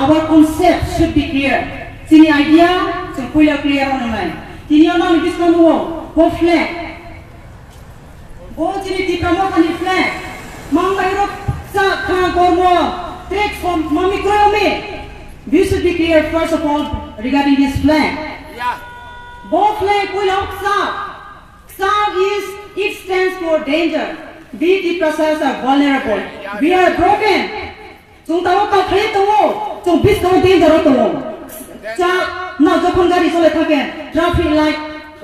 our concept should be clear. Sini idea, sempulah clear online. Sini orang lebih semua, go flag. Go sini di promokan di flag. Mangkai rok sa kang kormo, trek from mami kromi. We should be clear first of all regarding this flag. Go flag pulau sa. Sa is it stands for danger. We the process are vulnerable. We are broken. Chúng ta có thấy tôi, chúng biết tôi tin vào tôi. Cha, nào cho con gái đi rồi thay cái traffic light,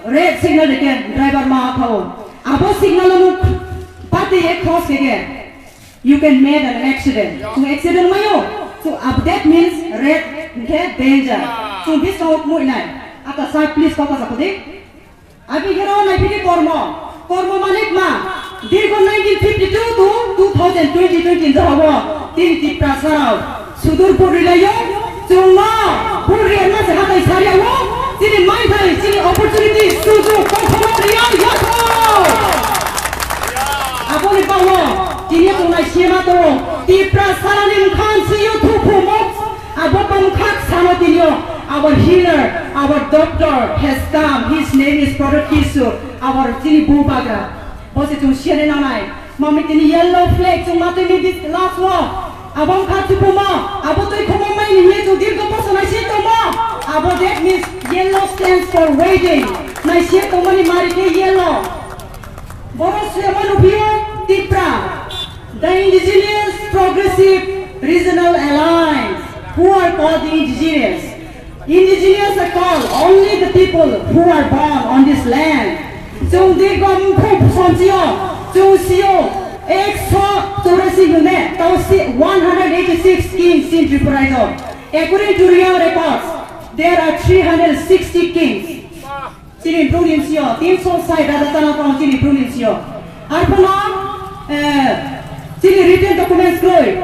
red signal đấy cái driver mà thâu. Abo signal nó pati ek cross cái, you can make an accident. Chúng accident mấy yo? So that means red cái danger. Chúng biết tôi mũi này. Ata side please kau kasih aku deh. Abi kira naik pilih kormo manik mah. Diri 1952 to 2020 zahawa tinti prasarau sudur purilayo cuma puriana sehatai sariawo sini mai thai sini opportunity suju kokhama riang yako apo ni pawo sini tunai siema to ti prasaranim khan siyo thupu mok abo pamkhak sama tinyo our healer our doctor has come his name is Prophet Kisu our sini bubaga Bos itu share nanai, mami ini yellow flag, cuma tu ini di last one. Abang kat tu puma, abang tu ikut mama ini tu dia kau pasal nasi tu ma. Abang that means yellow stands for waiting. Nasi tu mani mari ke yellow. Boros siapa nubiyo tipra. The Indigenous Progressive Regional Alliance, who are called the Indigenous. Indigenous are called only the people who are born on this land. Chúng đi gom khúc xong chiều, chúng siêu, extra tourism unit, tao 186 kings in Tripura. According to real records, there are 360 kings. Sini provinsi, tim sosai ada tanah kau sini provinsi. Arpana, sini written documents koi.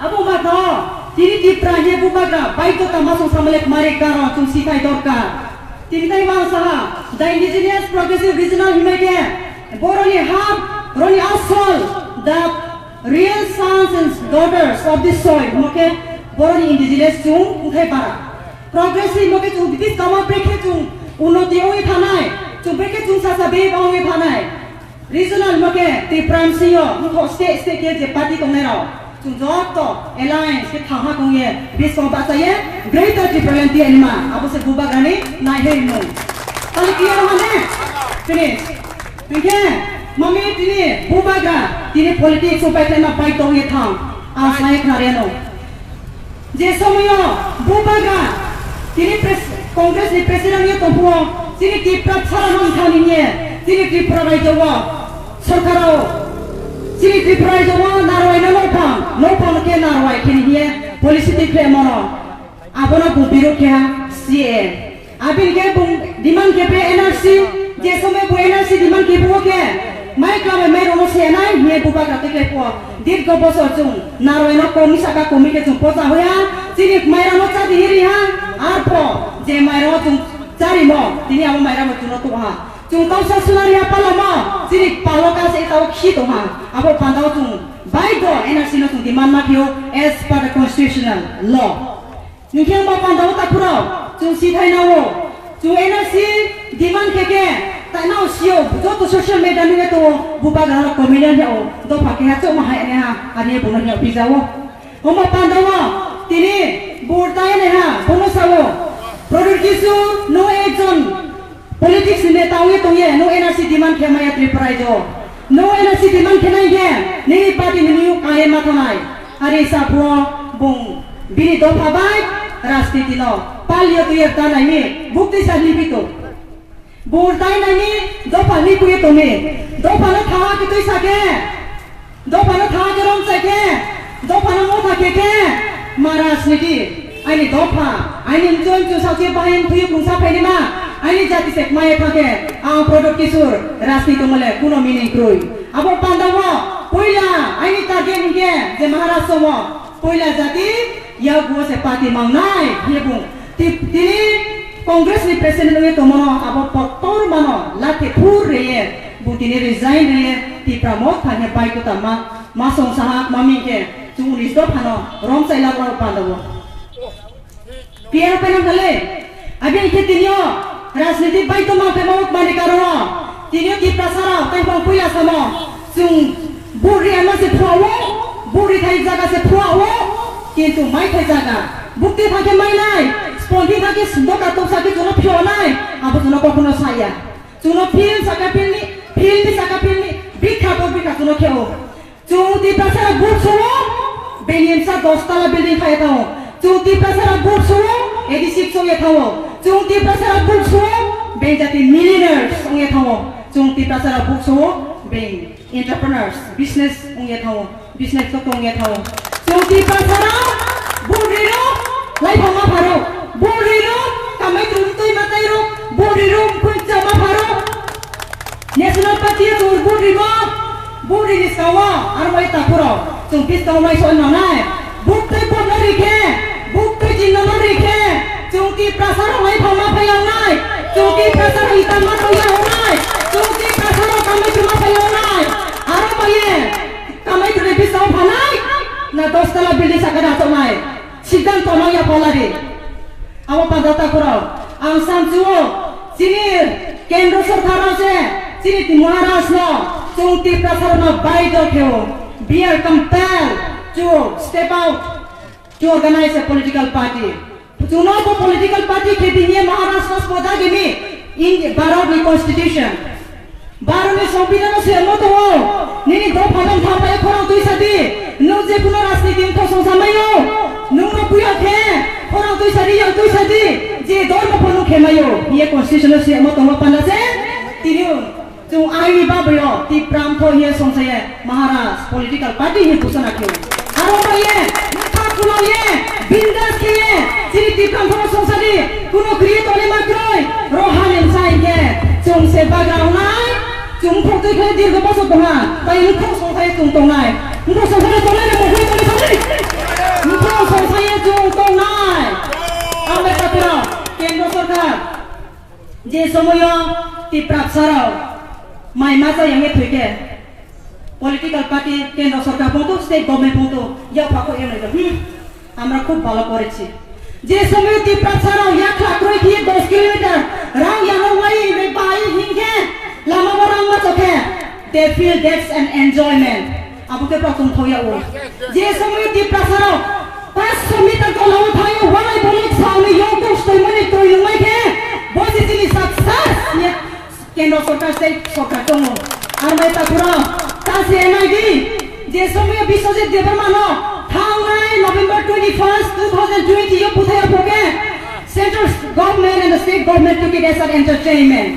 Abu mata, sini di pranya buka, baik tu tamasuk samalek mereka, chúng sikai dorka. Tintai bangsa, the Indigenous Progressive Regional Humanitarian, Boroni Hab, Roni Asol, the real sons and daughters of this soil, okay? Boroni Indigenous chung, uthai para. Progressive, okay, chung, this kama breke chung, unoti ongi thanai, chung breke chung sasabe ongi thanai. Regional, okay, the prime CEO, mukho state ke je party tongai rao. Chung job to alliance ke thaha kongye bis ko ba chahiye greater Tripura anima abo se buba gani nai he mo tali clear hone finish ठीक है mami tini buba ga tini politics upai tema pai to ye thang a sai khare no je somoyo buba ga tini congress ni president ye to puo tini Tripura chara nam thani ye tini Tripura rai jawa sarkaro Sini Tripura jawa narwai na lopang ke narwai kini dia polisi tikle mono abona bubiro ke CA abin ke bung diman ke pe NRC jeso me bu NRC diman ke bu ke mai ka me rono se nai me buba ka tikle po dir go boso chung narwai na komisa ka komi ke chung pota hoya sini mai rano cha diri ha arpo je mai ro chung cari mo tini amo mai ramo tuno tu ha chung tau sa sunari apa lama sini paloka se tau khito ha abo pandau chung by the NRC no chung demand makyo as per the constitutional law nikyang ba pandau ta pura chung si thai nawo chung NRC demand keke ta nau sio joto social media ni to buba ga comedian ya o do phake ha chung ma hai ne ha ani bu na pizawo homa pandau tini burdai ne ha bono sawo produkisu no ejon Politics ni tahu itu ye, no NRC demand kemaya Tripura jo, no NRC demand kemai ye, ni parti ni kaya makanai, hari sabu bung, bini dopa baik, rasti tino, palio tu ye tanah ni, bukti sahli itu, burdai ni dopa ni kuye tu ni, dopa na thawa kita isake, dopa na thawa jerom sake, dopa na mau thake maras ni, ini dopa, ini jual sahaja bahan tuju kunsa peni ma. Ini jati sek maya pakai, produk kisur, rasti tu malah kuno mini krui. Abo pandawa, poila, ini target ni ke, je Maharashtra mo, poila jati, ya gua sepati mangnai, dia pun. Tini Kongres ni presiden ni tu mana, abo paktor mana, laki pur reye, bukti ni resign reye, ti pramod hanya baik tu tama, masong sahak mami ke, cuma risdop hano, rom saya lapar pandawa. Piano penang kali. Abi ikut tinio राजनीति बाई तो माफे माउक माने कारोना तीनियों की प्रसारा तंग पंग पुया samo sung buri ama se phuawo buri thai jaga se phuawo kintu mai thai jaga bukti thake mai nai sponti thake doka to sake jono phio nai abo jono kokhono saya jono film saka pilni bikha jono kheo chungti prasara buk suwo beniam sa 10 tala building khai tao chungti prasara buk suwo edi sik songe thawo Chungti prasara buk suwo beng jati millionaires onge thawo chungti prasara buk suwo beng entrepreneurs business onge thawo business to onge thawo chungti prasara buriro lai phama pharo buriro kamai tuntui matai ro buriro kuncha ma pharo national party tur buriro buriri sawa arwai tapuro chungti tawai so nanai buk tai ponari ke buk tai jinamari ke Chungki prasara lai phama phayang nai chungki prasara itan ma phayang nai chungki prasara kamai chuma phayang nai aro paye kamai tule bisau phanai na 10 tala building sakada chomai sidan tomai ya polari awa padata kuro ang samjuo sini kendra sarkar ase sini maharashtra no chungki prasara no bai dokheo we are compelled to step out to organize a political party चुनाव को political party के दिन ये महाराष्ट्र स्पोदा के में इन 12 में कॉन्स्टिट्यूशन 12 में संविधान से मत हो निनी दो फादम था पे खोरा दुई सदी नो जे कुनो राजनीति को संसामयो नो न पुया के खोरा दुई सदी जे दो न पनु खेमयो ये कॉन्स्टिट्यूशन से मत हो पना से तिनियो जो आईनी बाबयो ती प्राम थो ये संसय महाराष्ट्र पॉलिटिकल पार्टी ही घोषणा कियो आरो ये कुनो ये बिंदास के sini tikam thono songsadi kuno create ole makroi rohan insai ke chung se background nai chung photoi khale dirgho bosok donga tai mukho songsai chung tongnai mukho songsai tongnai na mukho toni sari mukho songsai chung tongnai ame tapira kendra sarkar je somoyo ti prapsarao mai masa yang ethuike political party kendra sarkar ponto state government ponto ya phako em lai আমরা খুব ভালো করেছি যে সময় তি প্রচারও 1 লাখ রই কি 10 কিলোমিটার রাং ইয়ানওয়াই বে বাই হিংকে লামা বরাং মা চকে they feel that's an enjoyment আবুকে প্রথম থইয়াও যে সময় তি প্রচারও 500 মিটার কলাও থাই ওয়াই বলি সামনে ইয়োটো স্টই মানে তো ইমাই কে বসি তিনি সাকসেস নে কেন্দ্র সরকার সেই সরকার তো আর মাই তাপুরা তাসে এনআইডি যে সময় বিশ্বজিৎ Debbarma Thangai November 21st 2020 yo puthaya poke central government and the state government took it as an entertainment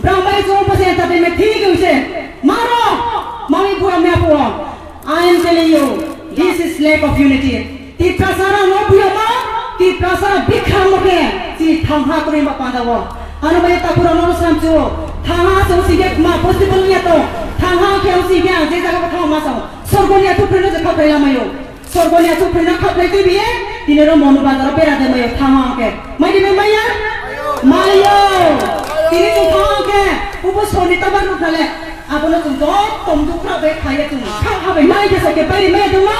Brahmai so pase entertainment thik hoise maro mami pura me apo I am telling you this is lack of unity ti prasara no puyama ti prasara bikha moke ti thangha kori ma pandawo anu bai ta pura no samchu thangha so sige ma possible ya to thangha ke sige je jaga pa thang ma sa sorgonia tu prena jakha kaila mayo Sorgonia tu pernah kapai tu biye, tinero monu bazar pera de mayo thama ke, mai di maya, mayo, tini tu thama ke, upo soni tabar nu khale, abono tu dot tom tu kapai khaya tu, kapai mai ke sake pai mai tu ma,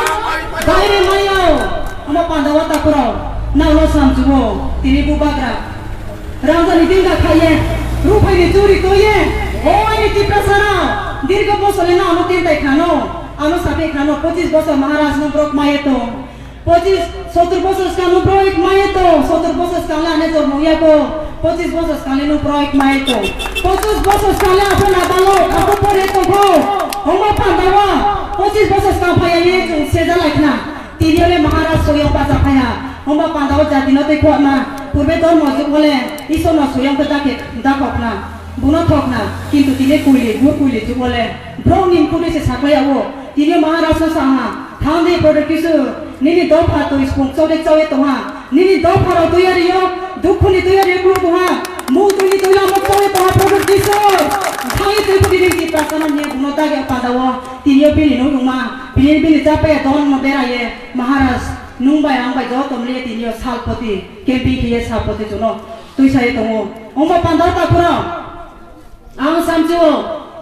bai re mayo, ama pandawa takuro, naulo samjuo, tini bu bagra, rangza ni dinga khaya, rupai ni curi tu ye, oh ini ti prasara, dirga bosole na anu tintai khano. Anu sabe khano 25 বছর মহারাজ নুব্রক মায়েতো 70 বছর কানো প্রয়েক মায়েতো 70 বছর কালে আনে তোর মুয়াকো 25 বছর কালে নু প্রয়েক মায়েতো 25 বছর কালে আপন আবালো আপন পরে তো গো হমা পান্দাওয়া 25 বছর কা ফায়া য়ে সেজা লাইখনা তিনিলে মহারাজ সয়ং পাজা ফায়া হমা পান্দাওয়া জাতি নতে খনা পূর্বে তোর মজুক বলে ইসো ন সয়ং কে তাকে দাকনা বুনো থকনা কিন্তু তিনে কুইলি জু বলে ব্রৌনিম কুলিসে সাকলায়াও Tini Maharashtra saha, thangde product kisu, nini dopa to sponsor de chawe toha, nini dopa ro toyari yo, dukhuni toyari yo toha, mu tuni toya mo chawe toha product kisu, thai to pudi ki prasana ne gunota ke padawa, tini pili no uma, pili chape don mo bera ye Maharashtra, nungbai angbai jo tomle tini yo salpoti, kempi kiye salpoti jono, tui sai tomo, omba pandata pura, ang samcho,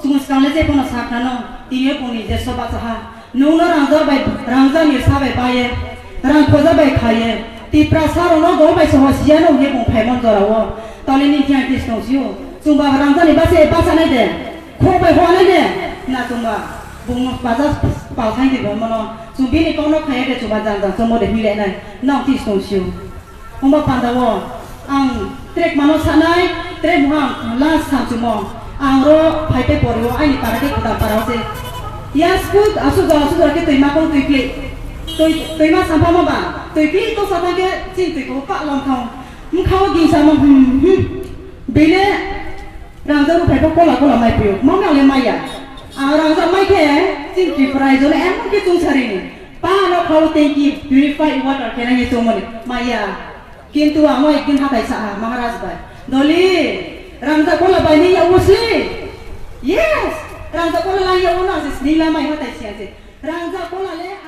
sungus kale je kono sakano. Tiye puni deso bacaha, nuna rangza ni sabe baye, rang khoza bay khaye, tipra saro no go bai so sia no he bong phai mon jora wo tole ni kya tis no siu chungba rangza ni base pasa nai de kho bai ho nai de na chungba bung baza pau thai de mo no chungbi ni kong no khai de chungba jang jang chomo de hi le nai na tis no siu hongba panda wo ang trek mano sanai trek muhang las sam chumo ang ro phai pe por wo ai ni para ke kuda para se ya skut asu ga ke toima kong toima sampa ma ba toipli to sa ta ke chin toi ko pa long khong mu khaw gi sa ma bele rang da ru phai ko la mai pyo ma ma le mai ya a rang sa mai ke chin ki prai jo le em ke tung sari ni pa no khaw te ki purified water ke na ye to mo ni mai ya kintu amo ikin hatai sa maharaj bai doli rang da ko la bai ni ya usli yes rang da ko la ya una se nila mai hatai sia se rang da ko la le